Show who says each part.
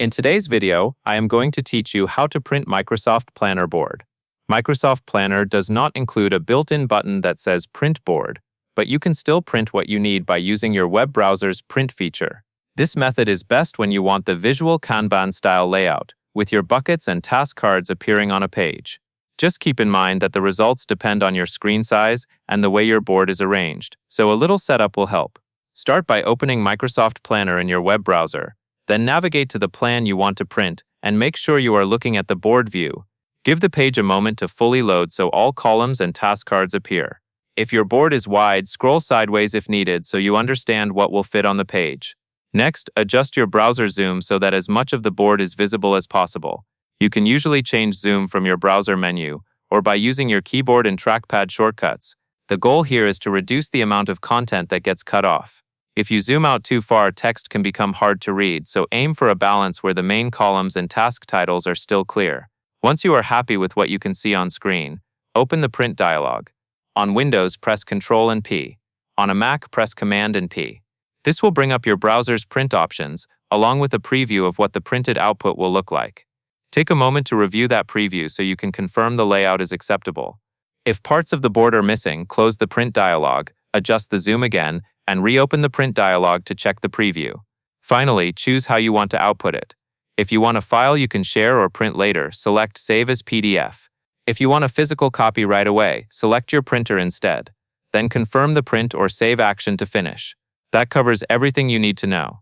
Speaker 1: In today's video, I am going to teach you how to print Microsoft Planner board. Microsoft Planner does not include a built-in button that says Print Board, but you can still print what you need by using your web browser's print feature. This method is best when you want the visual Kanban-style layout, with your buckets and task cards appearing on a page. Just keep in mind that the results depend on your screen size and the way your board is arranged, so a little setup will help. Start by opening Microsoft Planner in your web browser. Then navigate to the plan you want to print and make sure you are looking at the board view. Give the page a moment to fully load so all columns and task cards appear. If your board is wide, scroll sideways if needed so you understand what will fit on the page. Next, adjust your browser zoom so that as much of the board is visible as possible. You can usually change zoom from your browser menu or by using your keyboard and trackpad shortcuts. The goal here is to reduce the amount of content that gets cut off. If you zoom out too far, text can become hard to read, so aim for a balance where the main columns and task titles are still clear. Once you are happy with what you can see on screen, open the print dialog. On Windows, press Ctrl and P. On a Mac, press Command and P. This will bring up your browser's print options, along with a preview of what the printed output will look like. Take a moment to review that preview so you can confirm the layout is acceptable. If parts of the board are missing, close the print dialog, adjust the zoom again, and reopen the print dialog to check the preview. Finally, choose how you want to output it. If you want a file you can share or print later, select Save as PDF. If you want a physical copy right away, select your printer instead. Then confirm the print or save action to finish. That covers everything you need to know.